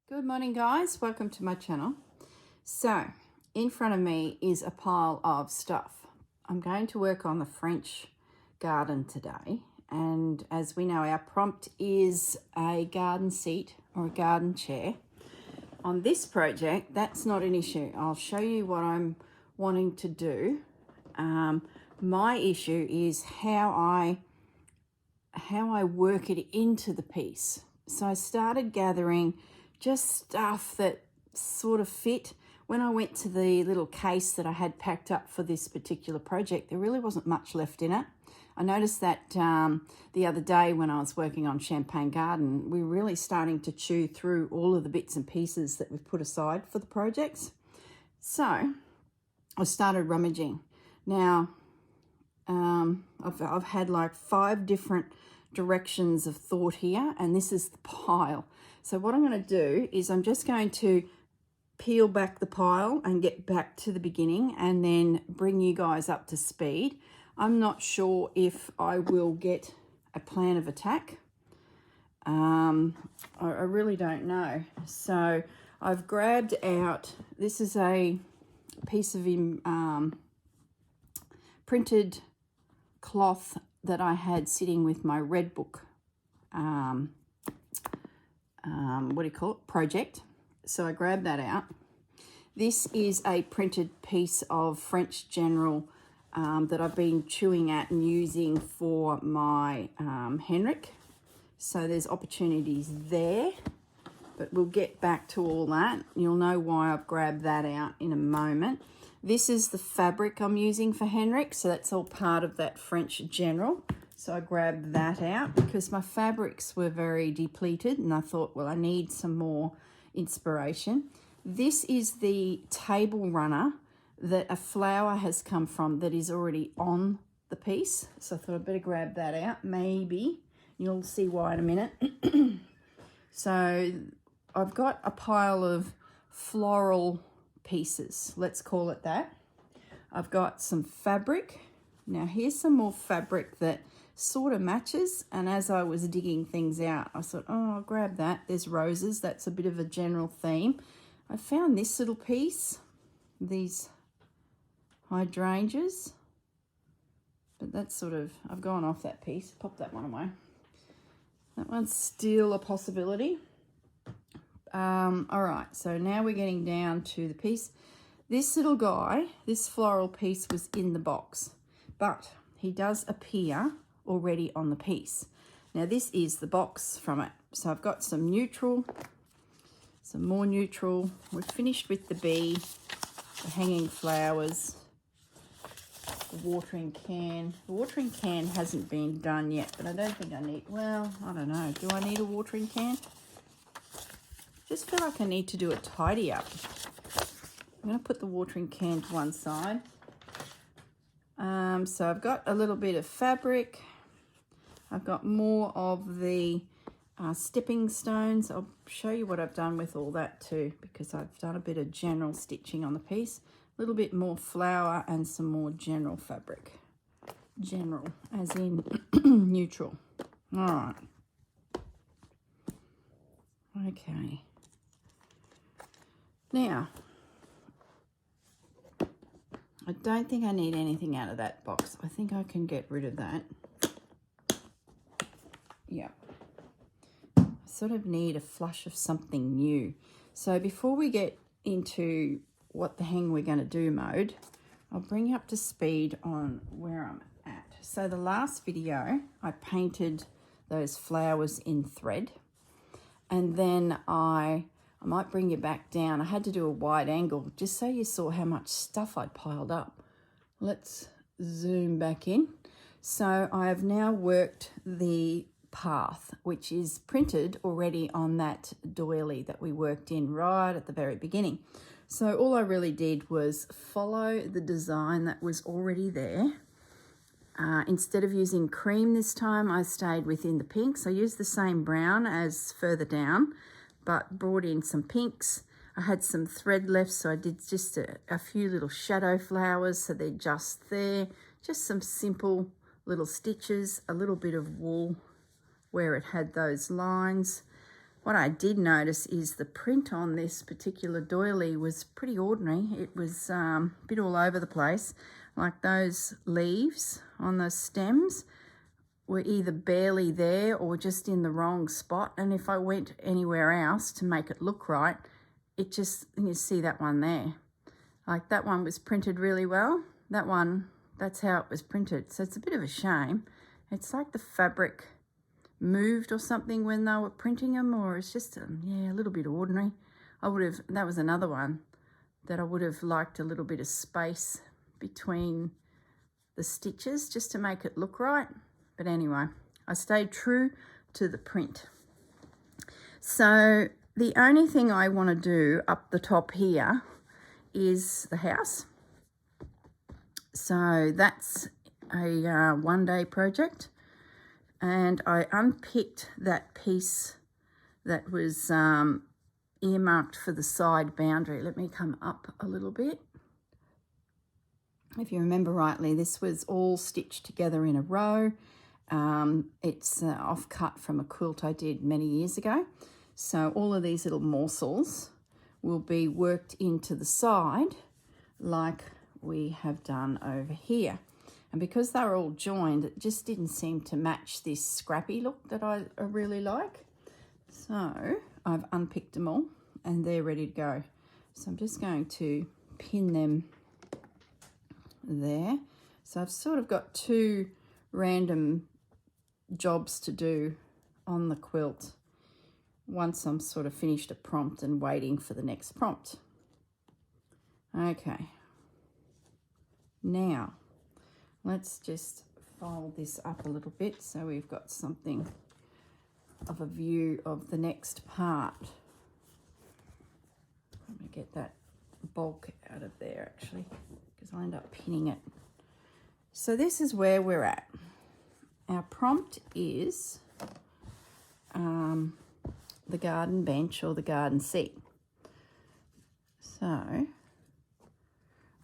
Good morning, guys. Welcome to my channel. So in front of me is a pile of stuff. I'm going to work on the French garden today, and as we know, our prompt is a garden seat or a garden chair. On this project, that's not an issue. I'll show you what I'm wanting to do. My issue is how I work it into the piece. So I started gathering just stuff that sort of fit. When I went to the little case that I had packed up for this particular project, there really wasn't much left in it. I noticed that the other day when I was working on Champagne Garden, we were really starting to chew through all of the bits and pieces that we've put aside for the projects. So I started rummaging. Now, I've had like 5 different directions of thought here, and this is the pile. So what I'm going to do is I'm just going to peel back the pile and get back to the beginning and then bring you guys up to speed. I'm not sure if I will get a plan of attack. I really don't know. So I've grabbed out, this is a piece of printed cloth that I had sitting with my red book project. So I grabbed that out. This is a printed piece of French General that I've been chewing at and using for my Henrik. So there's opportunities there, but we'll get back to all that. You'll know why I've grabbed that out in a moment. This is the fabric I'm using for Henrik, so that's all part of that French General. So I grabbed that out because my fabrics were very depleted, and I thought, well, I need some more inspiration. This is the table runner that a flower has come from that is already on the piece. So I thought I'd better grab that out. Maybe you'll see why in a minute. So I've got a pile of floral pieces, let's call it that. I've got some fabric. Now here's some more fabric that sort of matches, and as I was digging things out, I thought, oh, I'll grab that. There's roses, that's a bit of a general theme. I found this little piece, these hydrangeas, but that's sort of, I've gone off that piece, pop that one away. That one's still a possibility. All right, so now we're getting down to the piece. This little guy, this floral piece was in the box, but he does appear already on the piece. Now this is the box from it. So I've got some neutral, some more neutral. We're finished with the bee, the hanging flowers, the watering can. The watering can hasn't been done yet, but I don't think I need, well, I don't know. Do I need a watering can? Just feel like I need to do a tidy up. I'm going to put the watering can to one side. So I've got a little bit of fabric. I've got more of the stepping stones. I'll show you what I've done with all that too, because I've done a bit of general stitching on the piece. A little bit more flower and some more general fabric. General, as in neutral. All right. Okay. Now, I don't think I need anything out of that box. I think I can get rid of that. Yeah. I sort of need a flush of something new. So before we get into what the hang we're going to do mode, I'll bring you up to speed on where I'm at. So the last video, I painted those flowers in thread. And then I might bring you back down. I had to do a wide angle just so you saw how much stuff I'd piled up. Let's zoom back in. So I have now worked the path, which is printed already on that doily that we worked in right at the very beginning. So all I really did was follow the design that was already there. Instead of using cream this time, I stayed within the pinks. I used the same brown as further down, but brought in some pinks. I had some thread left, so I did just a few little shadow flowers, so they're just there. Just some simple little stitches, a little bit of wool where it had those lines. What I did notice is the print on this particular doily was pretty ordinary. It was a bit all over the place. Like those leaves on those stems were either barely there or just in the wrong spot. And if I went anywhere else to make it look right, it just, you see that one there. Like that one was printed really well. That one, that's how it was printed. So it's a bit of a shame. It's like the fabric moved or something when they were printing them, or it's just yeah, a little bit ordinary. That was another one that I would have liked a little bit of space between the stitches just to make it look right. But anyway, I stayed true to the print. So the only thing I want to do up the top here is the house. So that's a one-day project. And I unpicked that piece that was earmarked for the side boundary. Let me come up a little bit. If you remember rightly, this was all stitched together in a row. It's off-cut from a quilt I did many years ago. So all of these little morsels will be worked into the side like we have done over here. And because they're all joined, it just didn't seem to match this scrappy look that I really like. So I've unpicked them all and they're ready to go. So I'm just going to pin them there. So I've sort of got two random jobs to do on the quilt once I'm sort of finished a prompt and waiting for the next prompt. Okay. Now, let's just fold this up a little bit so we've got something of a view of the next part. Let me get that bulk out of there actually, because I'll end up pinning it. So this is where we're at. Our prompt is the garden bench or the garden seat. So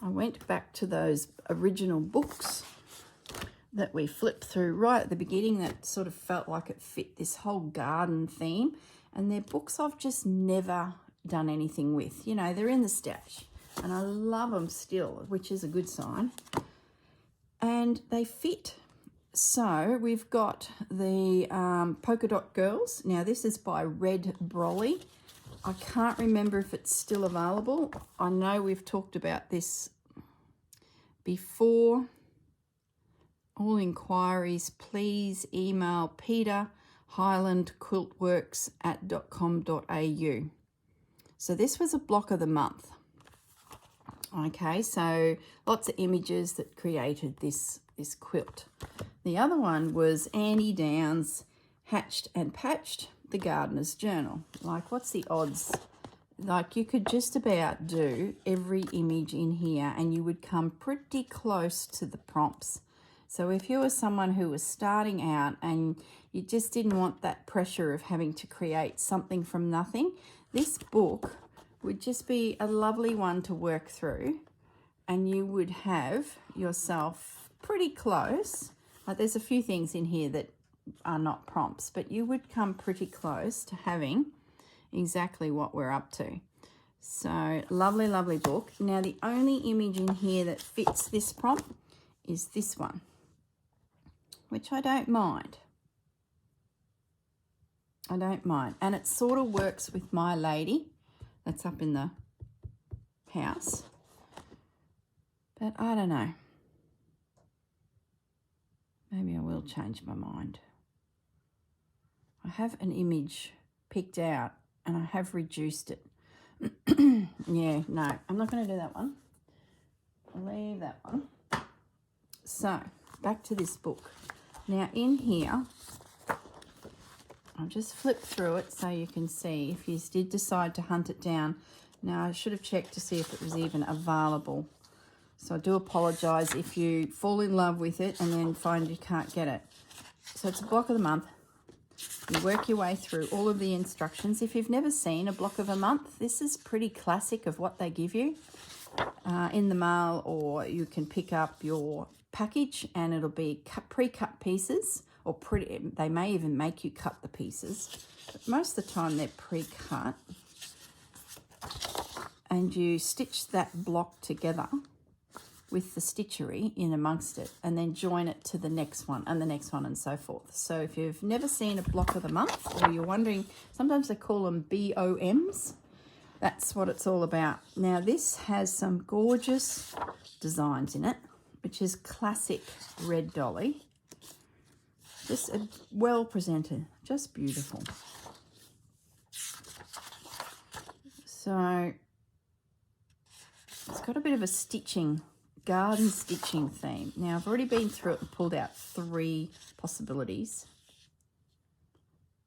I went back to those original books that we flipped through right at the beginning that sort of felt like it fit this whole garden theme. And they're books I've just never done anything with. You know, they're in the stash and I love them still, which is a good sign. And they fit. So we've got the Polka Dot Girls. Now this is by Red Brolly. I can't remember if it's still available. I know we've talked about this before. All inquiries, please email peter-highlandquiltworks@.com.au. So this was a block of the month. Okay, so lots of images that created this quilt. The other one was Annie Downs' Hatched and Patched, the Gardener's Journal. Like, what's the odds? Like, you could just about do every image in here and you would come pretty close to the prompts. So if you were someone who was starting out and you just didn't want that pressure of having to create something from nothing, this book would just be a lovely one to work through and you would have yourself pretty close. Like, there's a few things in here that are not prompts, but you would come pretty close to having exactly what we're up to. So lovely, lovely book. Now the only image in here that fits this prompt is this one, which I don't mind. I don't mind. And it sort of works with my lady that's up in the house. But I don't know. Maybe I will change my mind. I have an image picked out and I have reduced it. Yeah, no, I'm not going to do that one. I'll leave that one. So, back to this book. Now in here, I'll just flip through it so you can see if you did decide to hunt it down. Now, I should have checked to see if it was even available. So I do apologise if you fall in love with it and then find you can't get it. So it's a block of the month. You work your way through all of the instructions. If you've never seen a block of a month, this is pretty classic of what they give you in the mail, or you can pick up your package and it'll be pre-cut pieces or pretty, they may even make you cut the pieces, but most of the time they're pre-cut. And you stitch that block together with the stitchery in amongst it, and then join it to the next one and the next one and so forth. So if you've never seen a block of the month, or you're wondering, sometimes they call them BOMs, that's what it's all about. Now this has some gorgeous designs in it, which is classic red dolly. Just well presented, just beautiful. So it's got a bit of a stitching, garden stitching theme. Now I've already been through it and pulled out 3 possibilities.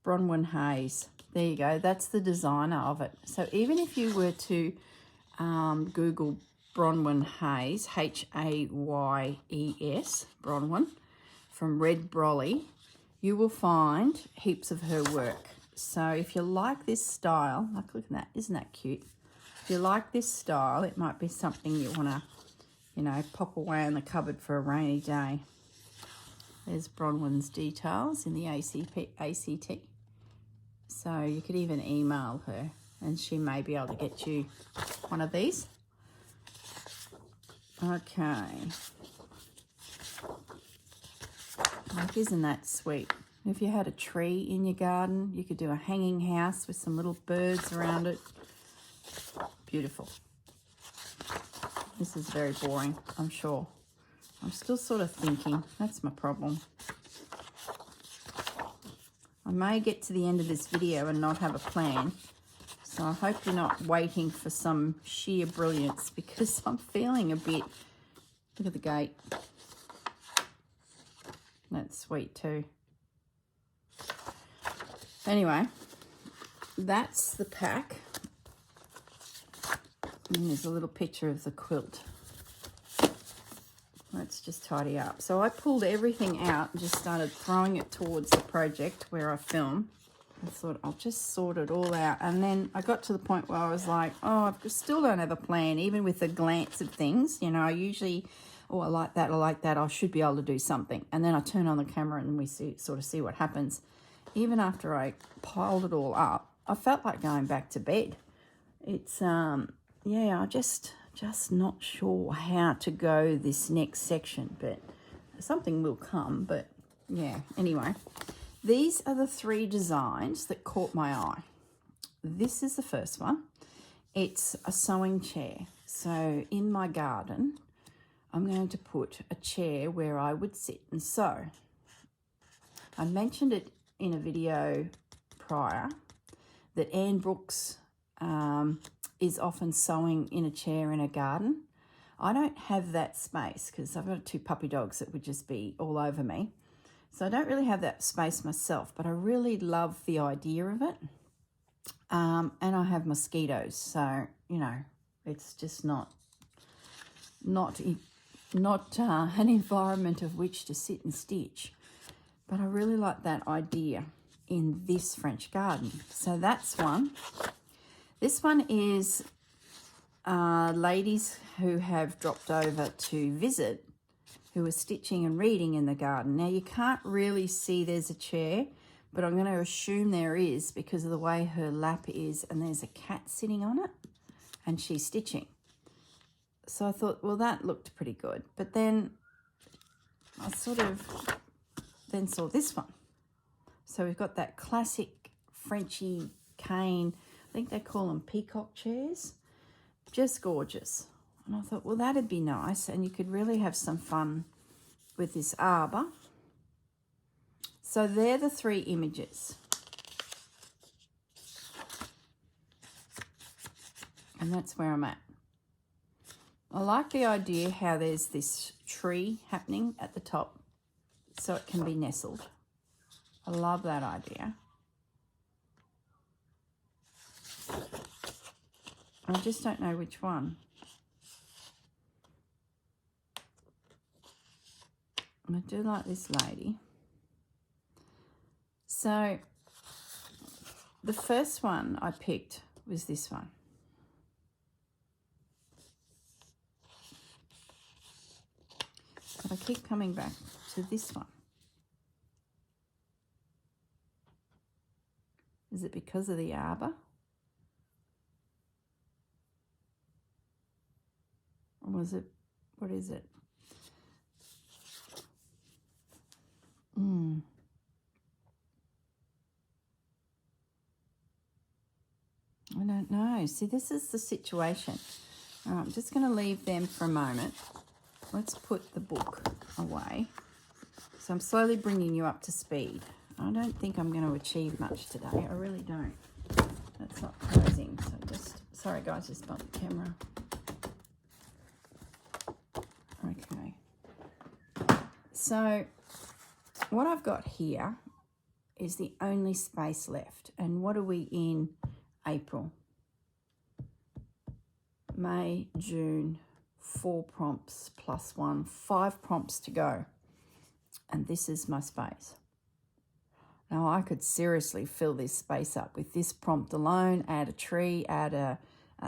Bronwyn Hayes, there you go, that's the designer of it. So even if you were to Google Bronwyn Hayes, Hayes, Bronwyn, from Red Brolly, you will find heaps of her work. So if you like this style, like look at that, isn't that cute? If you like this style, it might be something you want to, you know, pop away in the cupboard for a rainy day. There's Bronwyn's details in the ACT. So you could even email her and she may be able to get you one of these. Okay. Like, isn't that sweet? If you had a tree in your garden, you could do a hanging house with some little birds around it. Beautiful. This is very boring, I'm sure. I'm still sort of thinking. That's my problem. I may get to the end of this video and not have a plan. So I hope you're not waiting for some sheer brilliance, because I'm feeling a bit... Look at the gate. That's sweet too. Anyway, that's the pack. And there's a little picture of the quilt. Let's just tidy up. So I pulled everything out and just started throwing it towards the project where I film. I thought I'll just sort it all out. And then I got to the point where I was like, oh, I still don't have a plan, even with the glance of things. You know, I usually, oh, I like that, I should be able to do something. And then I turn on the camera and we sort of see what happens. Even after I piled it all up, I felt like going back to bed. It's, yeah, I just not sure how to go this next section, but something will come. But yeah, anyway, these are the 3 designs that caught my eye. This is the first one. It's a sewing chair. So in my garden, I'm going to put a chair where I would sit and sew. I mentioned it in a video prior that Anne Brook's is often sewing in a chair in a garden. I don't have that space because I've got 2 puppy dogs that would just be all over me. So I don't really have that space myself, but I really love the idea of it. And I have mosquitoes, so, you know, it's just not an environment of which to sit and stitch. But I really like that idea in this French garden. So that's one. This one is ladies who have dropped over to visit, who are stitching and reading in the garden. Now you can't really see there's a chair, but I'm going to assume there is because of the way her lap is, and there's a cat sitting on it and she's stitching. So I thought, well, that looked pretty good. But then I sort of then saw this one. So we've got that classic Frenchy cane, I think they call them peacock chairs, just gorgeous. And I thought, well, that'd be nice, and you could really have some fun with this arbor. So they're the 3 images. And that's where I'm at. I like the idea how there's this tree happening at the top so it can be nestled. I love that idea. I just don't know which one. I do like this lady. So the first one I picked was this one. But I keep coming back to this one. Is it because of the arbor? Or was it, what is it? I don't know. See, this is the situation. All right, I'm just going to leave them for a moment. Let's put the book away. So I'm slowly bringing you up to speed. I don't think I'm going to achieve much today. I really don't. That's not closing. So just, sorry guys, just bumped the camera. Okay. So what I've got here is the only space left. And what are we in April? May, June, 4 prompts plus 1, 5 prompts to go. And this is my space. Now I could seriously fill this space up with this prompt alone, add a tree, add an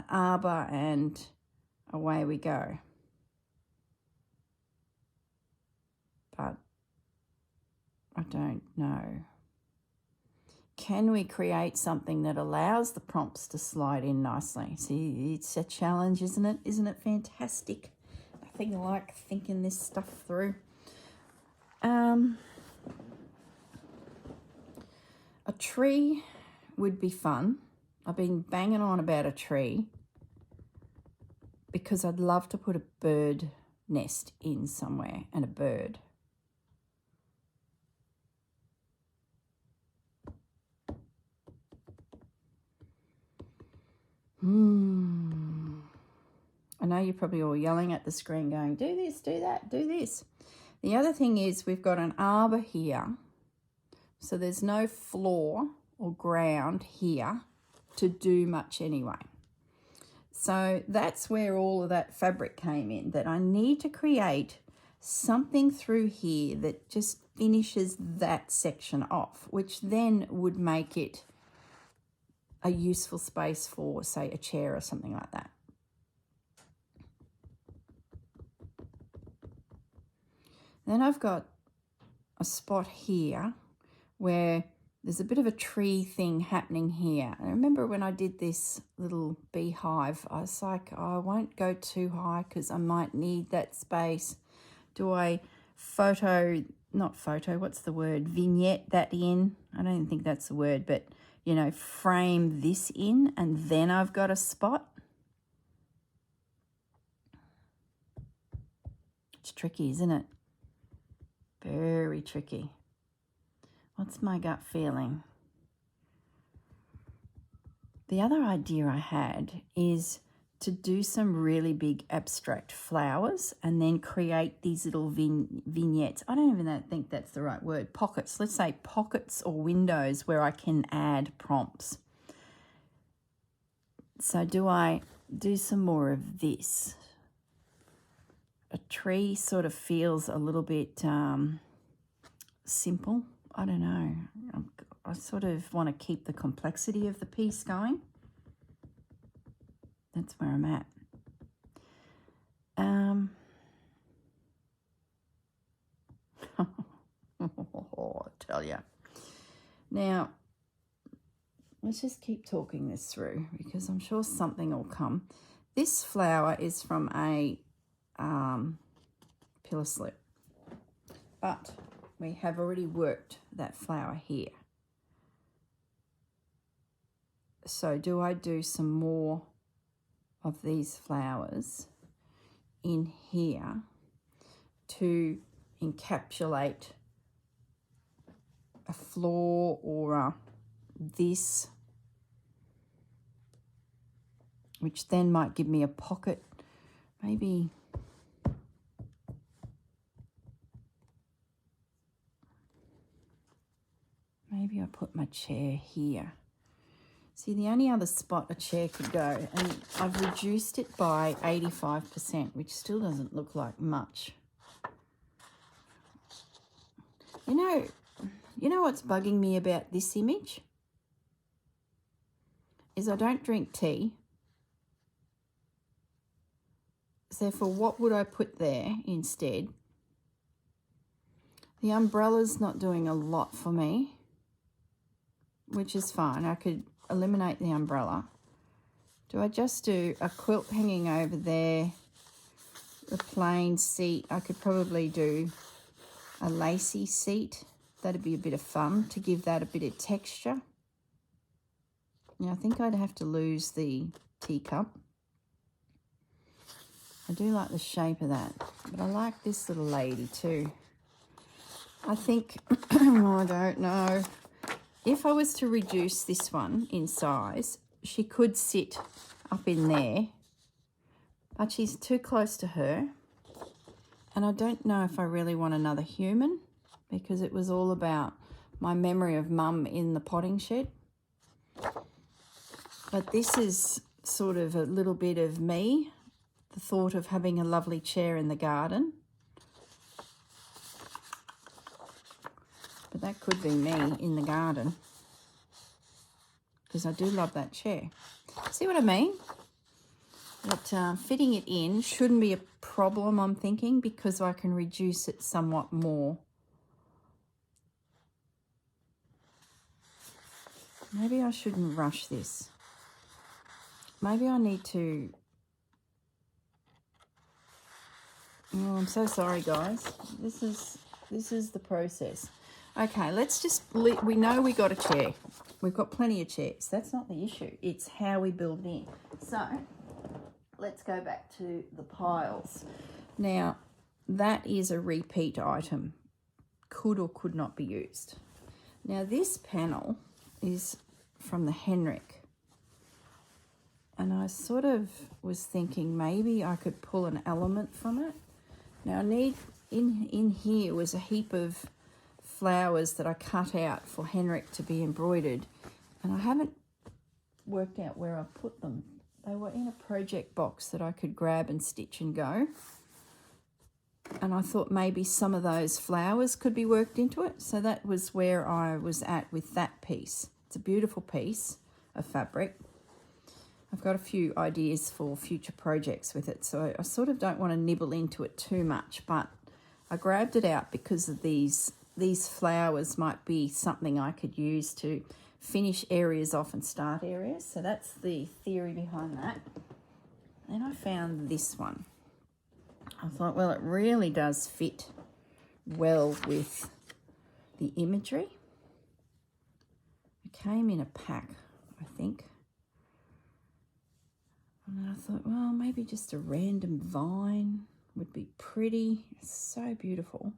arbor, and away we go. But I don't know. Can we create something that allows the prompts to slide in nicely? See, it's a challenge, isn't it? Isn't it fantastic? Nothing like thinking this stuff through. A tree would be fun. I've been banging on about a tree because I'd love to put a bird nest in somewhere and a bird. I know you're probably all yelling at the screen going, do this, do that, do this. The other thing is we've got an arbor here. So there's no floor or ground here to do much anyway. So that's where all of that fabric came in, that I need to create something through here that just finishes that section off, which then would make it a useful space for, say, a chair or something like that. Then I've got a spot here where there's a bit of a tree thing happening here. I remember when I did this little beehive, I was like, oh, I won't go too high because I might need that space. Do I vignette that in? I don't even think that's the word, but, you know, frame this in and then I've got a spot. It's tricky, isn't it? Very tricky. What's my gut feeling? The other idea I had is to do some really big abstract flowers and then create these little vignettes. I don't even think that's the right word. Pockets. Let's say pockets or windows where I can add prompts. So do I do some more of this? A tree sort of feels a little bit simple. I don't know. I sort of want to keep the complexity of the piece going. That's where I'm at. I tell you. Now, let's just keep talking this through because I'm sure something will come. This flower is from a pillar slip, but we have already worked that flower here. So do I do some more of these flowers in here to encapsulate a floor or this, which then might give me a pocket, maybe. Maybe I put my chair here. See, the only other spot a chair could go, and I've reduced it by 85%, which still doesn't look like much. You know what's bugging me about this image? Is I don't drink tea. Therefore, what would I put there instead? The umbrella's not doing a lot for me. which is fine. I could eliminate the umbrella. Do I just do a quilt hanging over there, the plain seat? I could probably do a lacy seat. That'd be a bit of fun to give that a bit of texture. Now, I think I'd have to lose the teacup. I do like the shape of that, but I like this little lady too. I think, I don't know, if I was to reduce this one in size, she could sit up in there, but she's too close to her. And I don't know if I really want another human, because it was all about my memory of Mum in the potting shed. But this is sort of a little bit of me, the thought of having a lovely chair in the garden. But that could be me in the garden, because I do love that chair. See what I mean? But fitting it in shouldn't be a problem, I'm thinking, because I can reduce it somewhat more. Maybe I shouldn't rush this. Maybe I need to... Oh, I'm so sorry, guys. This is the process. Okay, let's just... We know we got a chair. We've got plenty of chairs. That's not the issue. It's how we build it in. So, let's go back to the piles. Now, that is a repeat item. Could or could not be used. Now, this panel is from the Henrik. And I sort of was thinking maybe I could pull an element from it. Now I need, in here was a heap of flowers that I cut out for Henrik to be embroidered. And I haven't worked out where I put them. They were in a project box that I could grab and stitch and go. And I thought maybe some of those flowers could be worked into it. So that was where I was at with that piece. It's a beautiful piece of fabric. I've got a few ideas for future projects with it, so I sort of don't want to nibble into it too much, but I grabbed it out because of these flowers might be something I could use to finish areas off and start areas. So that's the theory behind that. Then I found this one. I thought, well, it really does fit well with the imagery. It came in a pack, I think. And I thought, well, maybe just a random vine would be pretty. It's so beautiful.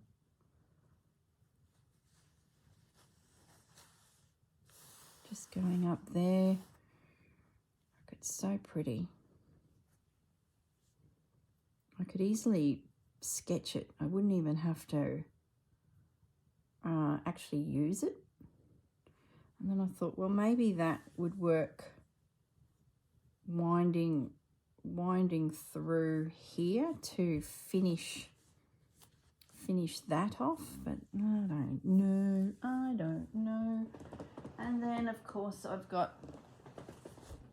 Just going up there. Look, it's so pretty. I could easily sketch it. I wouldn't even have to actually use it. And then I thought, well, maybe that would work winding through here to finish that off, but I don't know. And then of course I've got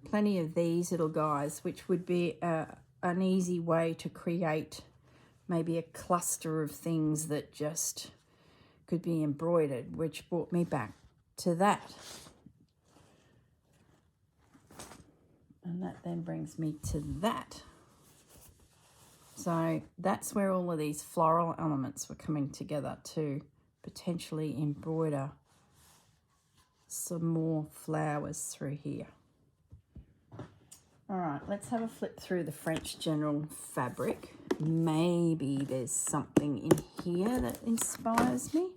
plenty of these little guys, which would be an easy way to create maybe a cluster of things that just could be embroidered, which brought me back to that. And that then brings me to that. So that's where all of these floral elements were coming together to potentially embroider some more flowers through here. All right, let's have a flip through the French General fabric. Maybe there's something in here that inspires me.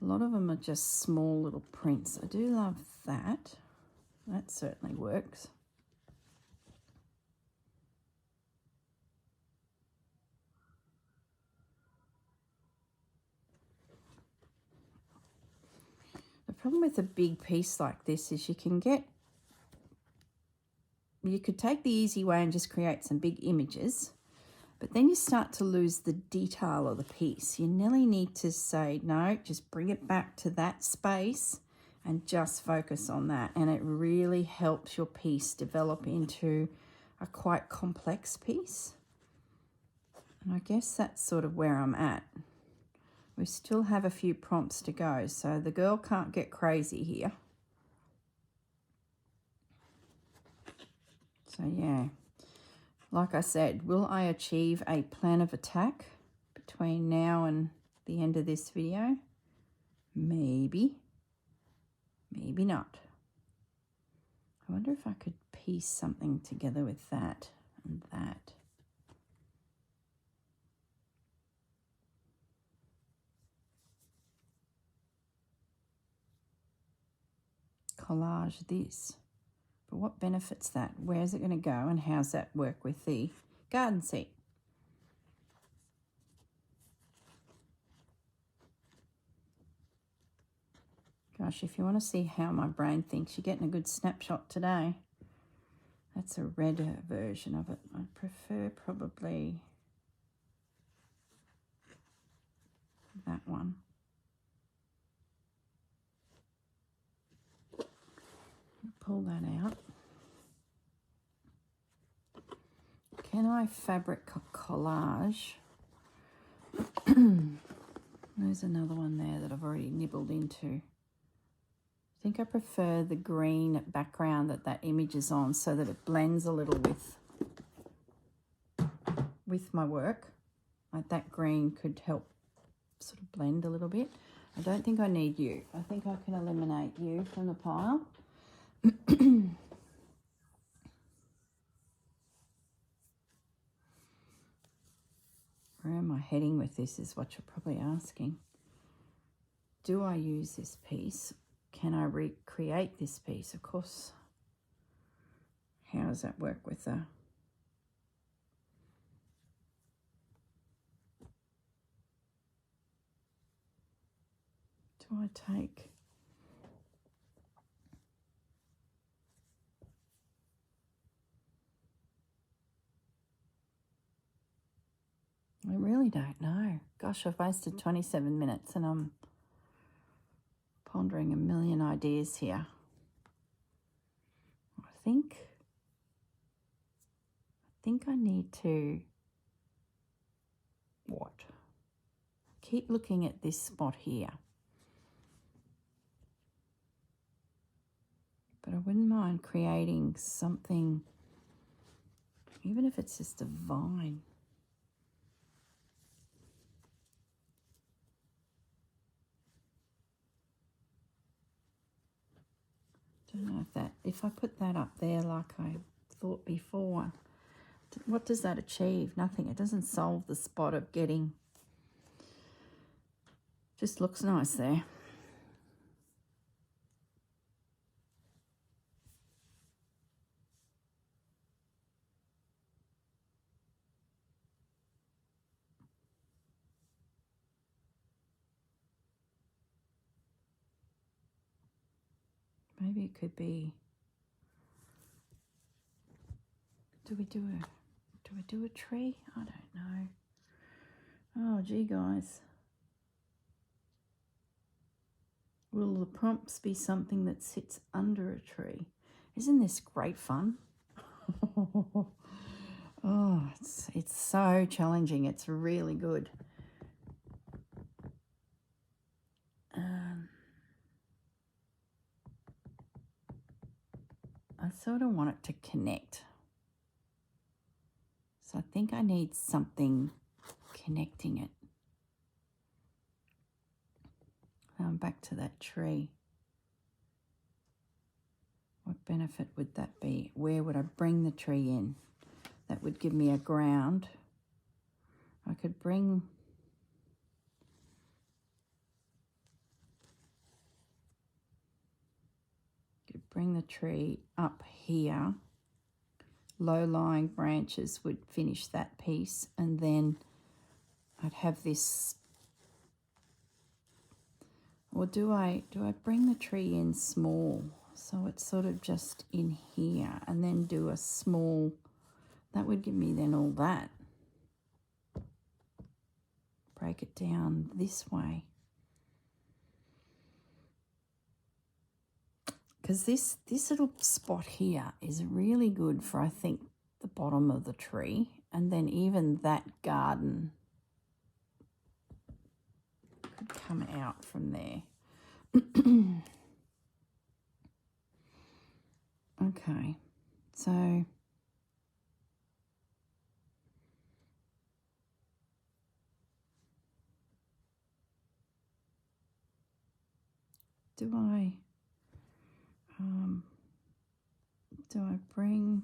A lot of them are just small little prints. I do love that. That certainly works. The problem with a big piece like this is you could take the easy way and just create some big images, but then you start to lose the detail of the piece. You nearly need to say, no, just bring it back to that space and just focus on that. And it really helps your piece develop into a quite complex piece. And I guess that's sort of where I'm at We still have a few prompts to go, so the girl can't get crazy here. So yeah, like I said, will I achieve a plan of attack between now and the end of this video? Maybe, maybe not. I wonder if I could piece something together with that and that. Collage this. But what benefits that? Where's it going to go and how's that work with the garden seat? Gosh, if you want to see how my brain thinks, you're getting a good snapshot today. That's a redder version of it. I prefer probably that one. Pull that out. Can I fabric collage? There's another one there that I've already nibbled into. I think I prefer the green background that image is on so that it blends a little with my work. Like that green could help sort of blend a little bit. I don't think I need you. I think I can eliminate you from the pile. Where am I heading with this is what you're probably asking. Do I use this piece? Can I recreate this piece? Of course. How does that work with the... Do I take... I really don't know. Gosh, I've wasted 27 minutes and I'm pondering a million ideas here. I think I need to, what? Keep looking at this spot here. But I wouldn't mind creating something, even if it's just a vine. Don't know if I put that up there like I thought before, what does that achieve? Nothing. It doesn't solve the spot of getting, just looks nice there. Maybe it could be, do we do a tree? I don't know. Oh, gee, guys. Will the prompts be something that sits under a tree? Isn't this great fun? Oh, it's so challenging. It's really good. I sort of want it to connect. So I think I need something connecting it. Back to that tree. What benefit would that be? Where would I bring the tree in? That would give me a ground. I could bring... bring the tree up here. Low-lying branches would finish that piece, and then I'd have this. Or do I bring the tree in small so it's sort of just in here, and then do a small, that would give me then all that. Break it down this way. Because this little spot here is really good for, I think, the bottom of the tree. And then even that garden could come out from there. Okay, so do I bring,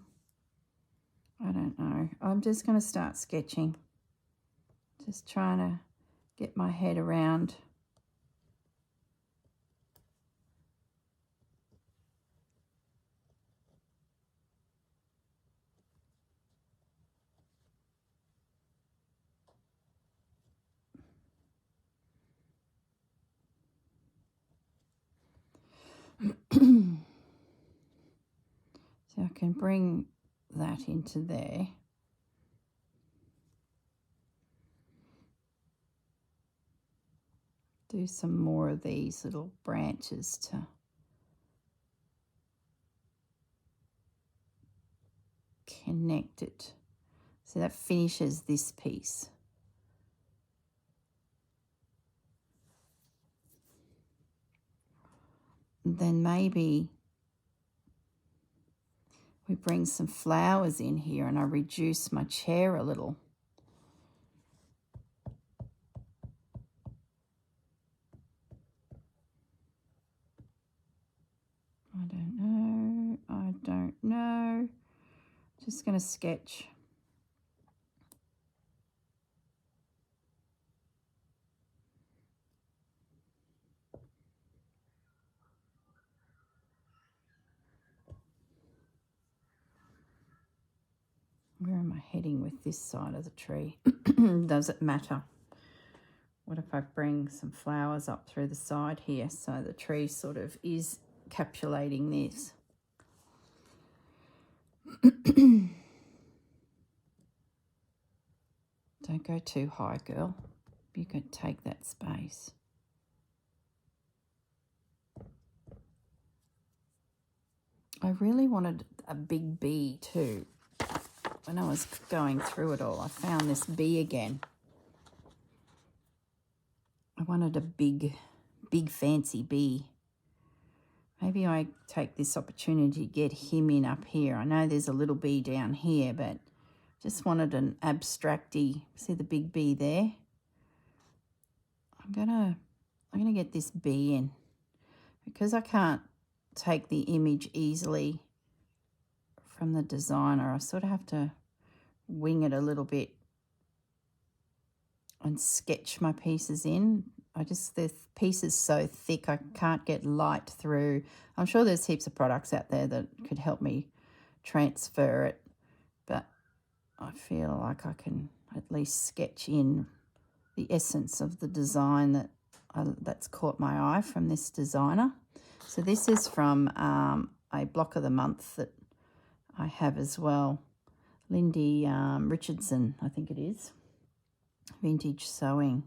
I don't know. I'm just going to start sketching. Just trying to get my head around so I can bring that into there. Do some more of these little branches to connect it. So that finishes this piece. And then maybe we bring some flowers in here and I reduce my chair a little. I don't know. Just going to sketch. Where am I heading with this side of the tree? Does it matter? What if I bring some flowers up through the side here so the tree sort of is encapsulating this? Don't go too high, girl. You could take that space. I really wanted a big bee too. When I was going through it all, I found this bee again. I wanted a big fancy bee. Maybe I take this opportunity to get him in up here. I know there's a little bee down here, but just wanted an abstracty. See the big bee there? I'm gonna get this bee in. Because I can't take the image easily from the designer, I sort of have to wing it a little bit and sketch my pieces in. The piece is so thick I can't get light through. I'm sure there's heaps of products out there that could help me transfer it, but I feel like I can at least sketch in the essence of the design that's caught my eye from this designer. So this is from a block of the month that I have as well. Lindy Richardson, I think it is. Vintage Sewing.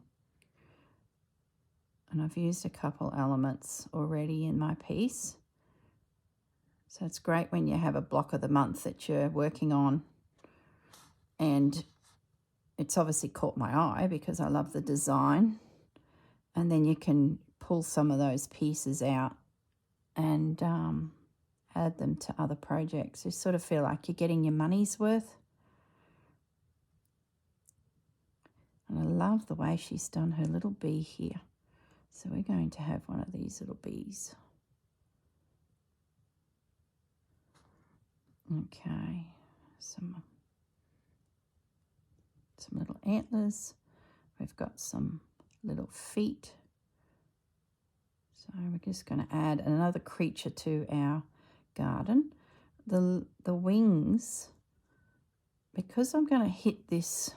And I've used a couple elements already in my piece. So it's great when you have a block of the month that you're working on. And it's obviously caught my eye because I love the design. And then you can pull some of those pieces out and add them to other projects. You sort of feel like you're getting your money's worth. And I love the way she's done her little bee here. So we're going to have one of these little bees. Okay, some little antlers. We've got some little feet. So we're just going to add another creature to our garden. The wings, because I'm going to hit this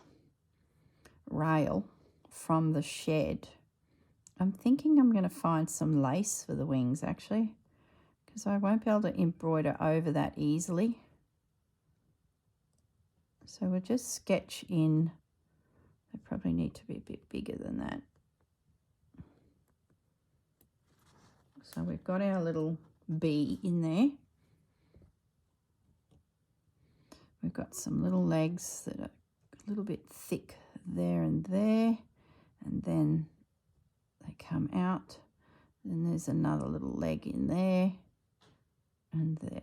rail from the shed, I'm thinking I'm going to find some lace for the wings actually, because I won't be able to embroider over that easily. So we'll just sketch in. They probably need to be a bit bigger than that. So we've got our little bee in there. We've got some little legs that are a little bit thick there, and then They come out. Then there's another little leg in there and there.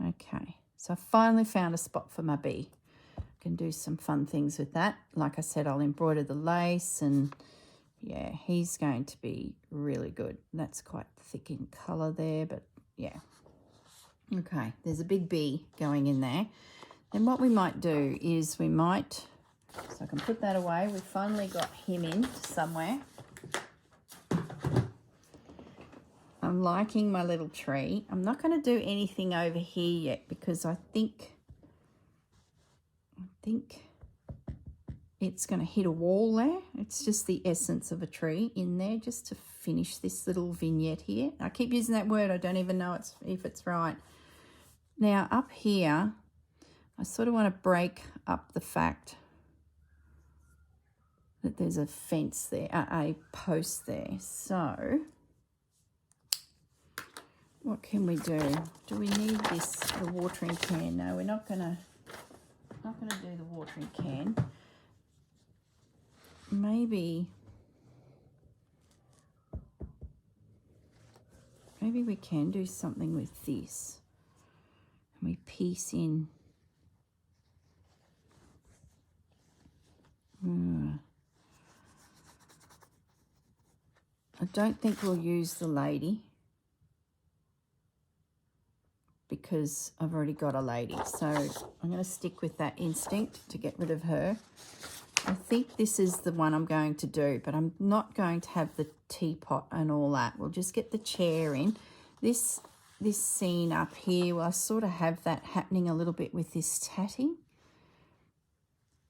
Okay, so I finally found a spot for my bee. I can do some fun things with that. Like I said, I'll embroider the lace, and yeah, he's going to be really good. That's quite thick in colour there, but yeah. Okay, there's a big bee going in there. Then what we might do is we might, so I can put that away. We've finally got him in somewhere. I'm liking my little tree. I'm not going to do anything over here yet because I think it's going to hit a wall there. It's just the essence of a tree in there just to finish this little vignette here. I keep using that word. I don't even know if it's right. Now up here, I sort of want to break up the fact that there's a fence there, a post there. So what can we do? Do we need the watering can? No, we're not gonna do the watering can. Maybe we can do something with this. And we piece in. I don't think we'll use the lady, because I've already got a lady. So I'm going to stick with that instinct to get rid of her. I think this is the one I'm going to do, but I'm not going to have the teapot and all that. We'll just get the chair in. This scene up here, well, I sort of have that happening a little bit with this tatting.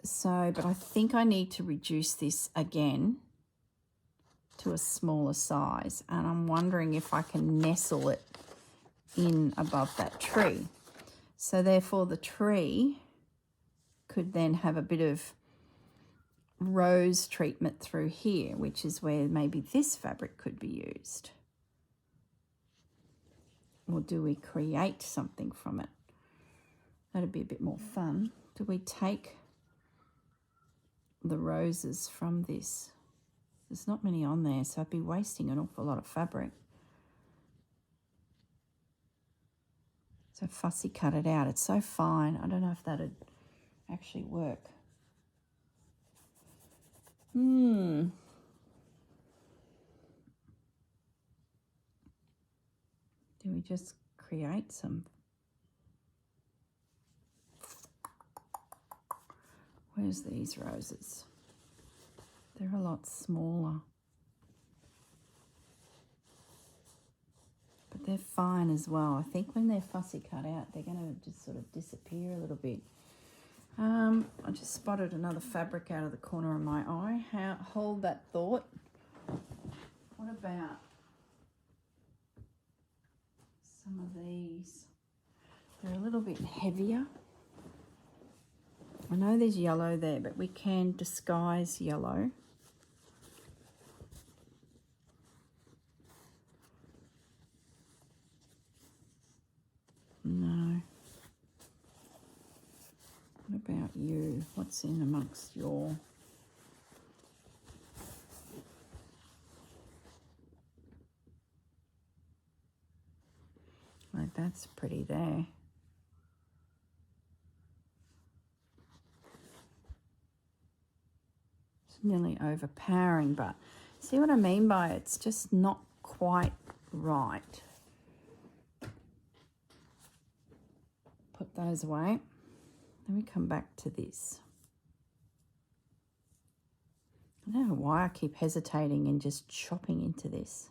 So, but I think I need to reduce this again to a smaller size. And I'm wondering if I can nestle it in above that tree. So therefore the tree could then have a bit of rose treatment through here, which is where maybe this fabric could be used. Or do we create something from it? That'd be a bit more fun. Do we take the roses from this? There's not many on there, so I'd be wasting an awful lot of fabric. So Fussy cut it out. It's so fine. I don't know if that'd actually work. Do we just create some? Where's these roses? They're a lot smaller. But they're fine as well. I think when they're fussy cut out, they're going to just sort of disappear a little bit. I just spotted another fabric out of the corner of my eye. Hold that thought. What about some of these? They're a little bit heavier. I know there's yellow there, but we can disguise yellow. No. What about you? What's in amongst your... Like, that's pretty there. It's nearly overpowering, but see what I mean by it? It's just not quite right. Put those away. Then we come back to this. I don't know why I keep hesitating and just chopping into this.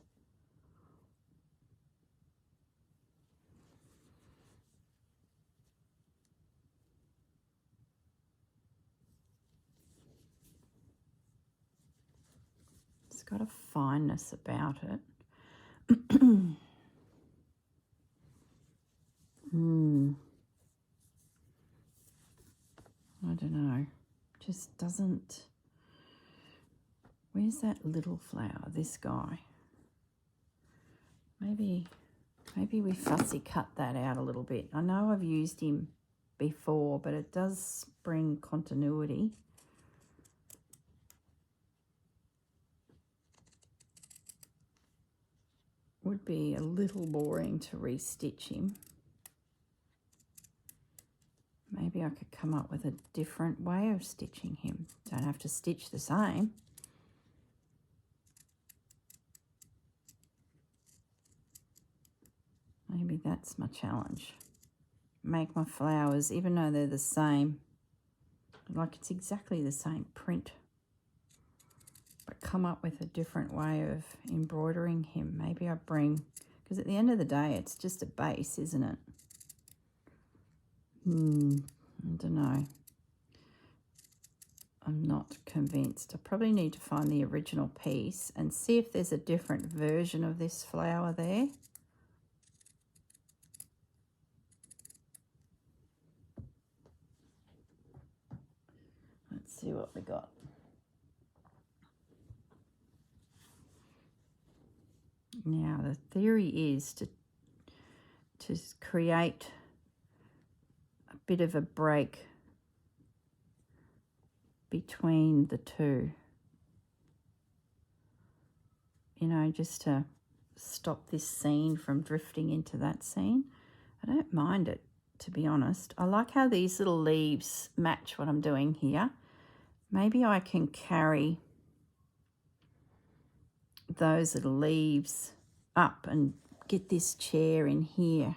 It's got a fineness about it. I don't know. Just doesn't... Where's that little flower? This guy. Maybe we fussy cut that out a little bit. I know I've used him before, but it does bring continuity. would be a little boring to restitch him. Maybe I could come up with a different way of stitching him. Don't have to stitch the same. Maybe that's my challenge. Make my flowers, even though they're the same, like it's exactly the same print, but come up with a different way of embroidering him. Maybe I bring, because at the end of the day, it's just a base, isn't it? I don't know. I'm not convinced. I probably need to find the original piece and see if there's a different version of this flower there. Let's see what we got. Now, the theory is to create a bit of a break between the two. You know, just to stop this scene from drifting into that scene. I don't mind it, to be honest. I like how these little leaves match what I'm doing here. Maybe I can carry those little leaves up and get this chair in here.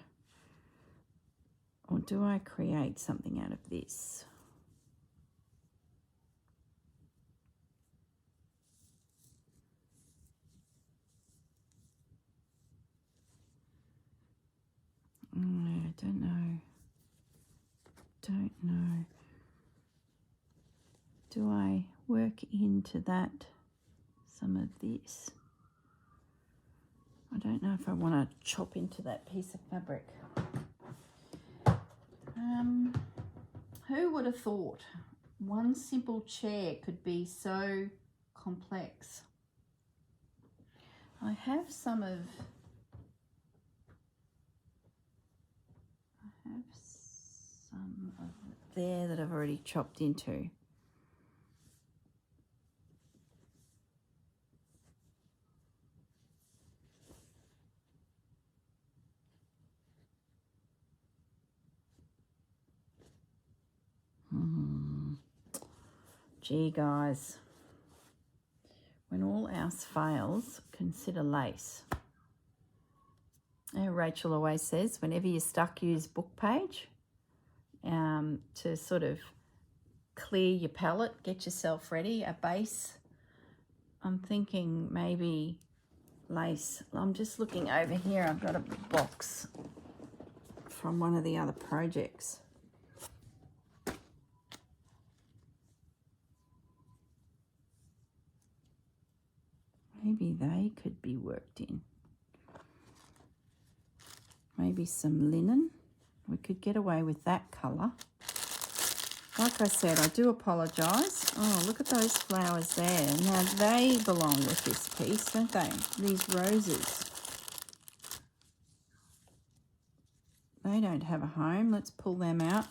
Or do I create something out of this? I don't know. Don't know. Do I work into that some of this? I don't know if I want to chop into that piece of fabric. Who would have thought one simple chair could be so complex? I have some of there that I've already chopped into. Gee, guys, when all else fails, consider lace. Rachel always says, whenever you're stuck, use book page to sort of clear your palette, get yourself ready, a base. I'm thinking maybe lace. I'm just looking over here. I've got a box from one of the other projects. Maybe they could be worked in. Maybe some linen. We could get away with that colour. Like I said, I do apologise. Oh, look at those flowers there. Now, they belong with this piece, don't they? These roses. They don't have a home. Let's pull them out.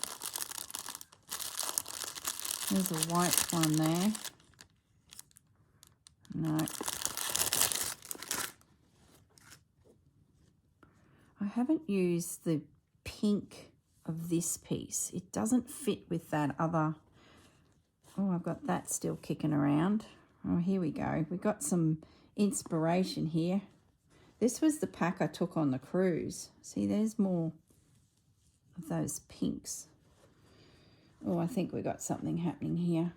There's a white one there. No. I haven't used the pink of this piece. It doesn't fit with that other. Oh, I've got that still kicking around. Oh, here we go. We've got some inspiration here. This was the pack I took on the cruise. See, there's more of those pinks. Oh, I think we got something happening here.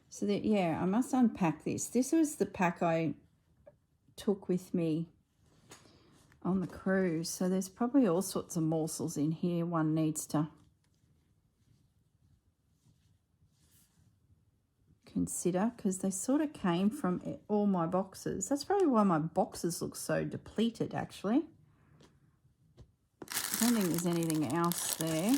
So that, yeah, I must unpack this. This was the pack I took with me on the cruise. So there's probably all sorts of morsels in here one needs to consider, because they sort of came from all my boxes. That's probably why my boxes look so depleted, actually. I don't think there's anything else there.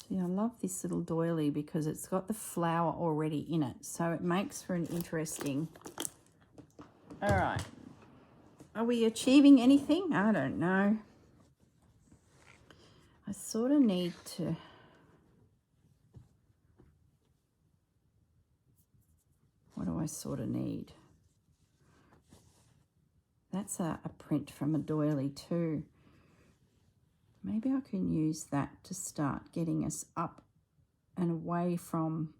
See, I love this little doily because it's got the flower already in it, so it makes for an interesting. All right, are we achieving anything? I don't know. I sort of need to I sort of need. That's a print from a doily too. Maybe I can use that to start getting us up and away from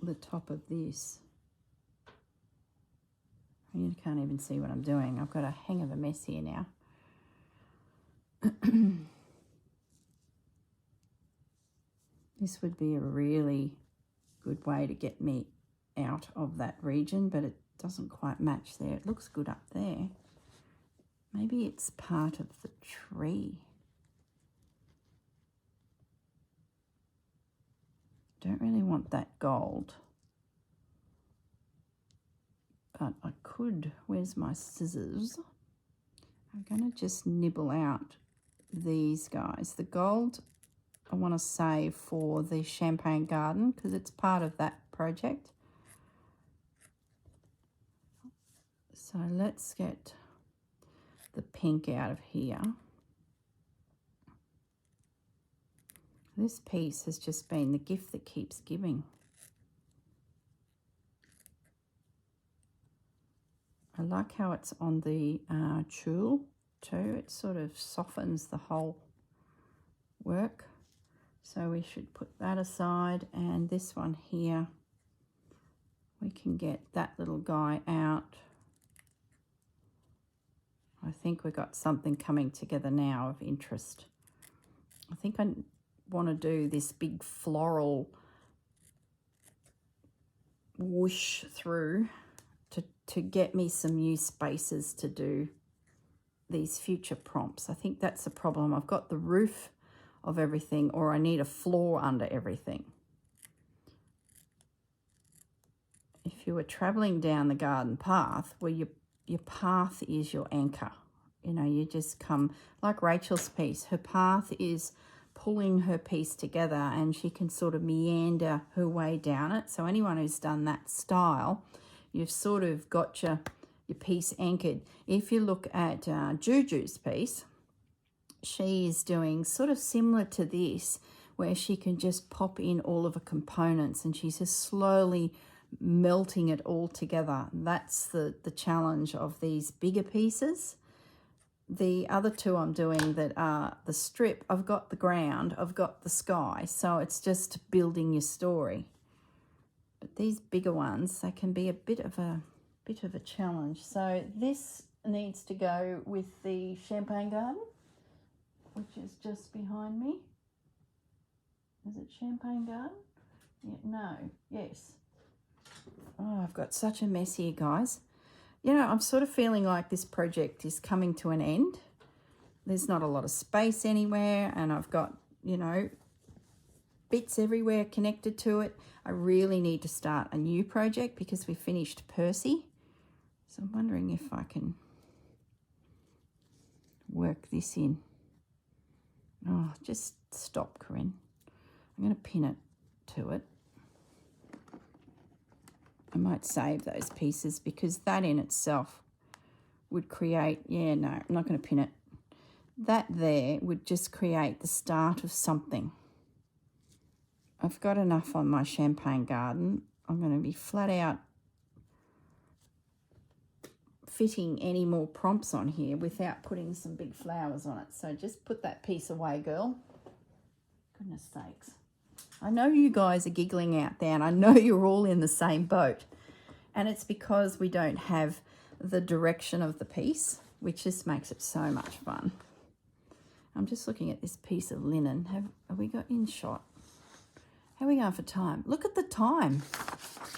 the top of this. You can't even see what I'm doing. I've got a hang of a mess here now. This would be a really good way to get me out of that region, but it doesn't quite match there. It looks good up there. Maybe it's part of the tree. Don't really want that gold. But I could, where's my scissors? I'm going to just nibble out these guys. The gold I want to save for the champagne garden because it's part of that project. So let's get the pink out of here. This piece has just been the gift that keeps giving. I like how it's on the tulle too. It sort of softens the whole work. So we should put that aside, and this one here, we can get that little guy out. I think we've got something coming together now of interest. I think I want to do this big floral whoosh through to get me some new spaces to do these future prompts. I think that's the problem. I've got the roof of everything, or I need a floor under everything. If you were traveling down the garden path, where your path is your anchor, you know, you just come, like Rachel's piece, her path is pulling her piece together and she can sort of meander her way down it. So anyone who's done that style, you've sort of got your piece anchored. If you look at Juju's piece, she is doing sort of similar to this, where she can just pop in all of her components and she's just slowly melting it all together. That's the challenge of these bigger pieces. The other two I'm doing that are the strip, I've got the ground, I've got the sky, so it's just building your story. But these bigger ones, they can be a bit of a challenge. So this needs to go with the champagne garden, which is just behind me. Is it champagne garden? Yeah, no, yes. Oh, I've got such a mess here, guys. You know, I'm sort of feeling like this project is coming to an end. There's not a lot of space anywhere, and I've got, you know, bits everywhere connected to it. I really need to start a new project because we finished Percy. So I'm wondering if I can work this in. Oh, just stop, Corrine. I'm going to pin it to it. I might save those pieces because that in itself would create, yeah, no, I'm not going to pin it. That there would just create the start of something. I've got enough on my champagne garden. I'm going to be flat out fitting any more prompts on here without putting some big flowers on it. So just put that piece away, girl. Goodness sakes. I know you guys are giggling out there, and I know you're all in the same boat. And it's because we don't have the direction of the piece, which just makes it so much fun. I'm just looking at this piece of linen. Have we got in shot? How are we going for time? Look at the time.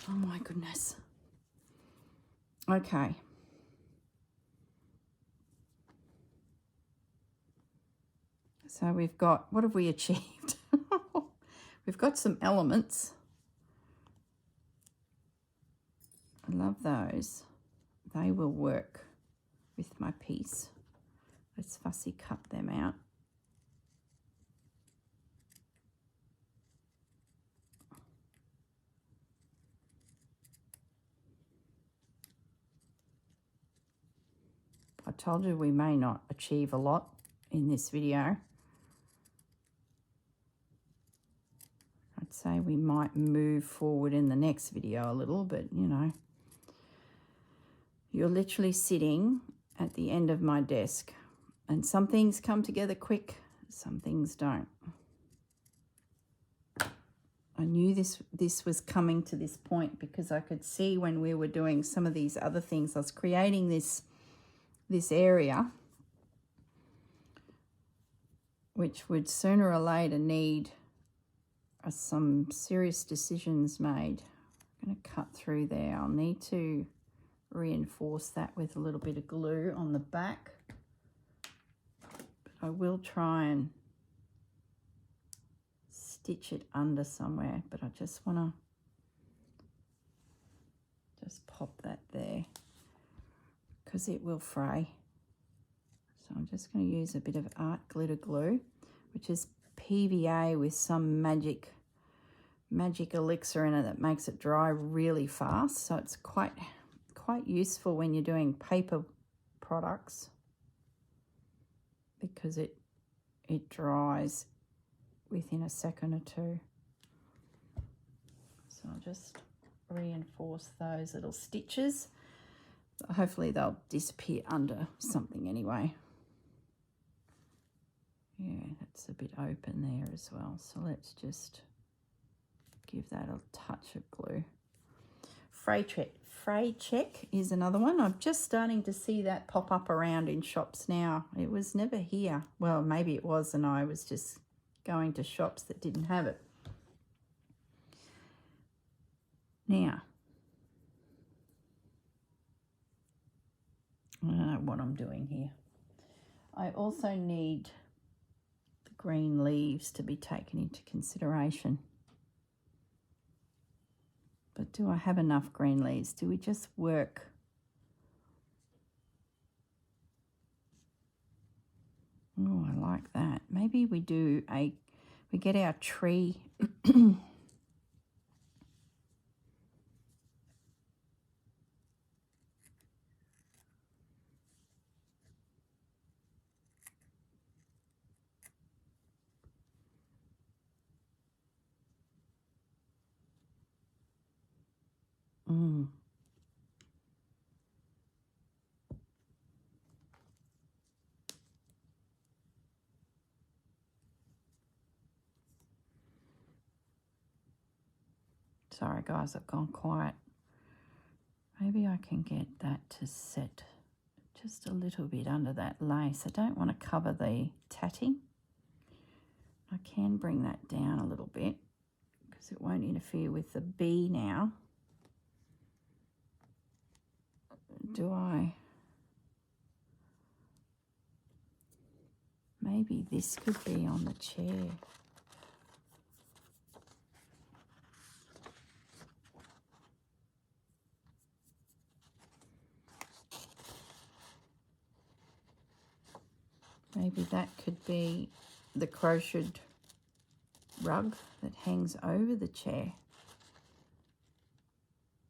Oh my goodness. Okay. So we've got, what have we achieved? We've got some elements. I love those. They will work with my piece. Let's fussy cut them out. I told you we may not achieve a lot in this video. I'd say we might move forward in the next video a little, but you know, you're literally sitting at the end of my desk, and some things come together quick, some things don't. I knew this was coming to this point because I could see when we were doing some of these other things, I was creating this area which would sooner or later need some serious decisions made. I'm going to cut through there. I'll need to reinforce that with a little bit of glue on the back. But I will try and stitch it under somewhere, but I just want to just pop that there because it will fray. So I'm just going to use a bit of art glitter glue, which is PVA with some magic elixir in it that makes it dry really fast. So it's quite useful when you're doing paper products because it dries within a second or two. So I'll just reinforce those little stitches. Hopefully they'll disappear under something anyway. Yeah, that's a bit open there as well. So let's just give that a touch of glue. Fray check is another one. I'm just starting to see that pop up around in shops now. It was never here. Well, maybe it was and I was just going to shops that didn't have it. Now, I don't know what I'm doing here. I also need the green leaves to be taken into consideration. But do I have enough green leaves? Do we just work? Oh, I like that. Maybe we get our tree. Sorry guys, I've gone quiet. Maybe I can get that to set just a little bit under that lace. I don't want to cover the tatting. I can bring that down a little bit because it won't interfere with the bee now. Do I? Maybe this could be on the chair. Maybe that could be the crocheted rug that hangs over the chair.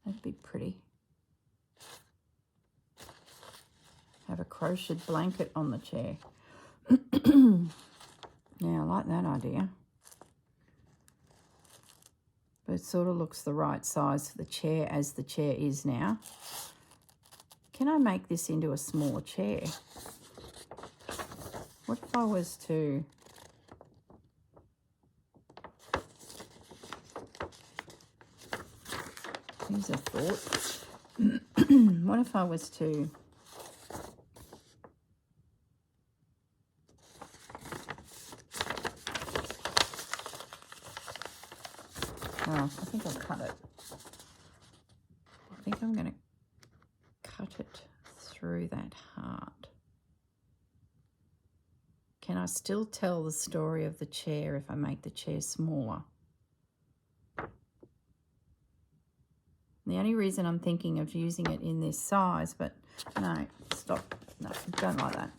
That'd be pretty. Have a crocheted blanket on the chair. Yeah, I like that idea. But it sort of looks the right size for the chair as the chair is now. Can I make this into a smaller chair? What if I was to... Here's a thought. What if I was to... Oh, I think I'll cut it. I think I'm going to cut it through that heart. Can I still tell the story of the chair if I make the chair smaller? The only reason I'm thinking of using it in this size, but no, stop. No, don't like that.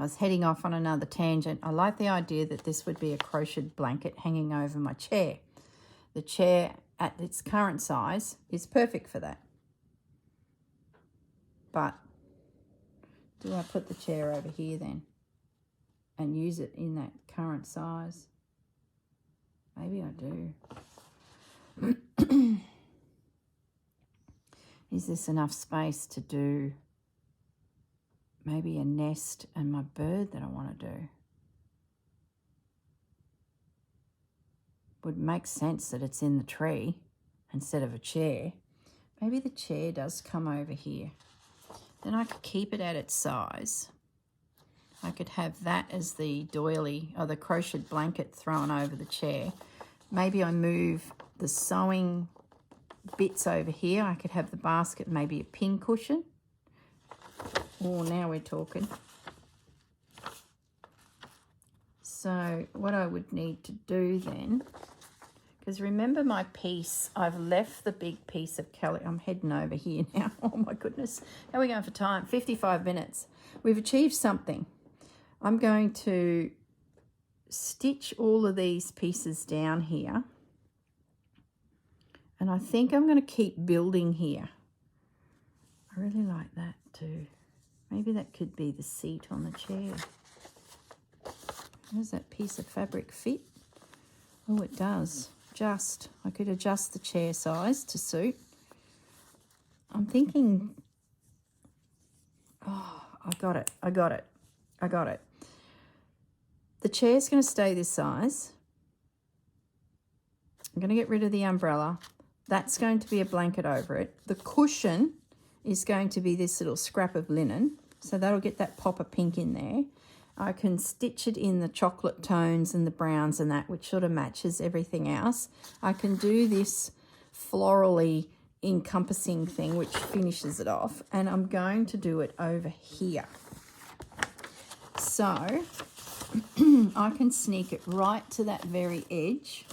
I was heading off on another tangent. I like the idea that this would be a crocheted blanket hanging over my chair. The chair at its current size is perfect for that. But do I put the chair over here then and use it in that current size? Maybe I do. Is this enough space to do maybe a nest and my bird that I want to do? Would make sense that it's in the tree instead of a chair. Maybe the chair does come over here. Then I could keep it at its size. I could have that as the doily or the crocheted blanket thrown over the chair. Maybe I move the sewing bits over here. I could have the basket, maybe a pin cushion. Oh, now we're talking. So what I would need to do then, because remember my piece, I've left the big piece of calico. I'm heading over here now. Oh my goodness. How are we going for time? 55 minutes. We've achieved something. I'm going to stitch all of these pieces down here. And I think I'm going to keep building here. I really like that too. Maybe that could be the seat on the chair. How does that piece of fabric fit? Oh, it does. I could adjust the chair size to suit. I'm thinking, oh, I got it. The chair's going to stay this size. I'm going to get rid of the umbrella. That's going to be a blanket over it. The cushion is going to be this little scrap of linen. So that'll get that pop of pink in there. I can stitch it in the chocolate tones and the browns and that, which sort of matches everything else. I can do this florally encompassing thing, which finishes it off. And I'm going to do it over here. So I can sneak it right to that very edge.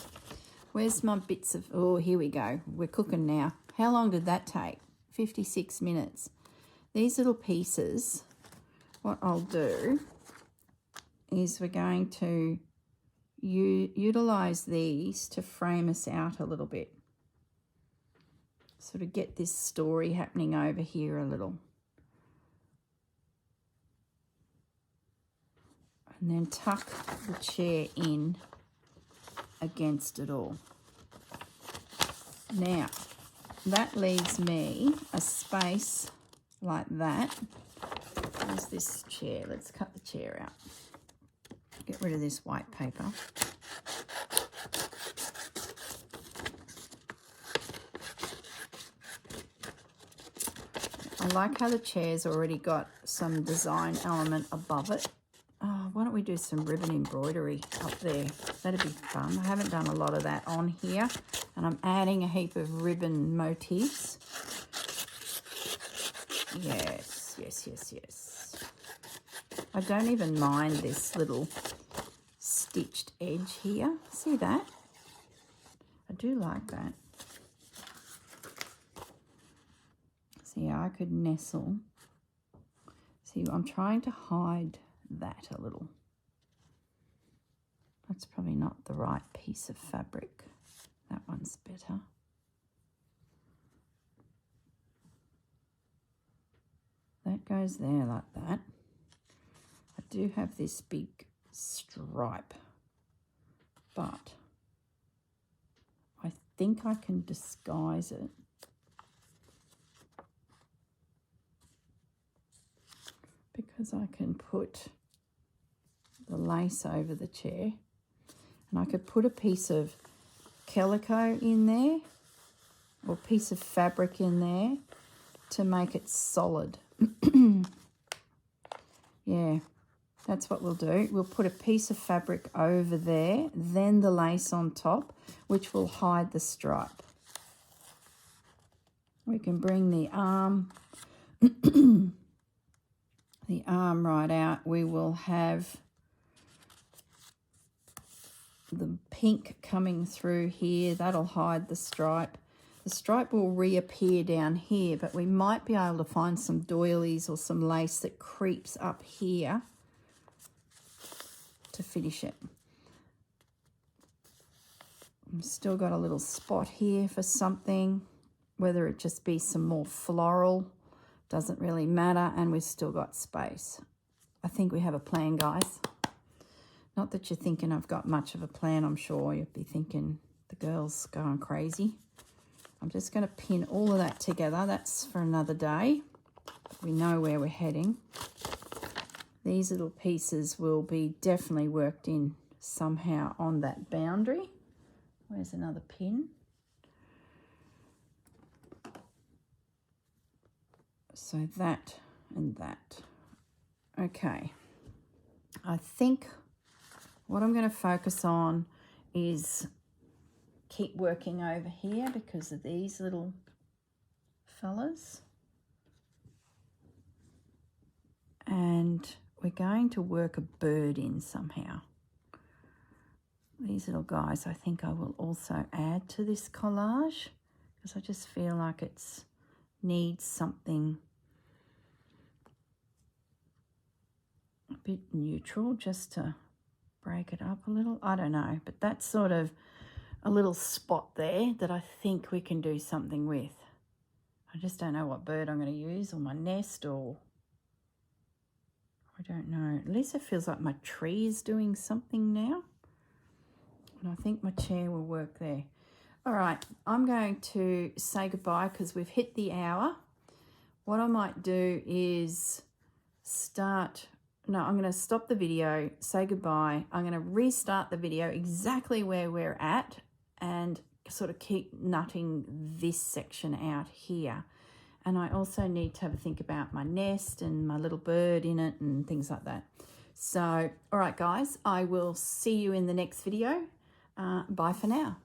Where's my bits of, oh, here we go. We're cooking now. How long did that take? 56 minutes. These little pieces, what I'll do is we're going to utilize these to frame us out a little bit. Sort of get this story happening over here a little. And then tuck the chair in against it all. Now, that leaves me a space like that. There's this chair. Let's cut the chair out. Get rid of this white paper. I like how the chair's already got some design element above it. Oh, why don't we do some ribbon embroidery up there? That'd be fun. I haven't done a lot of that on here, and I'm adding a heap of ribbon motifs. Yes, yes, yes, yes. I don't even mind this little stitched edge here. See that? I do like that. See, I could nestle. See, I'm trying to hide that a little. That's probably not the right piece of fabric. That one's better. That goes there like that. I do have this big stripe, but I think I can disguise it. Because I can put the lace over the chair, and I could put a piece of calico in there or a piece of fabric in there to make it solid. Yeah, that's what we'll do. We'll put a piece of fabric over there, then the lace on top, which will hide the stripe. We can bring the arm right out. We will have the pink coming through here. That'll hide the stripe. The stripe will reappear down here, but we might be able to find some doilies or some lace that creeps up here to finish it. I've still got a little spot here for something, whether it just be some more floral, doesn't really matter, and we've still got space. I think we have a plan, guys. Not that you're thinking I've got much of a plan, I'm sure. You'd be thinking the girl's going crazy. I'm just going to pin all of that together. That's for another day. We know where we're heading. These little pieces will be definitely worked in somehow on that boundary. Where's another pin? So that and that. Okay. I think what I'm going to focus on is keep working over here because of these little fellas. And we're going to work a bird in somehow. These little guys I think I will also add to this collage because I just feel like it's needs something a bit neutral just to break it up a little. I don't know, but that's sort of a little spot there that I think we can do something with. I just don't know what bird I'm going to use, or my nest, or I don't know. At least it feels like my tree is doing something now. And I think my chair will work there. All right, I'm going to say goodbye because we've hit the hour. What I might do is I'm going to stop the video, say goodbye. I'm going to restart the video exactly where we're at and sort of keep nutting this section out here. And I also need to have a think about my nest and my little bird in it and things like that. So, all right, guys, I will see you in the next video. Bye for now.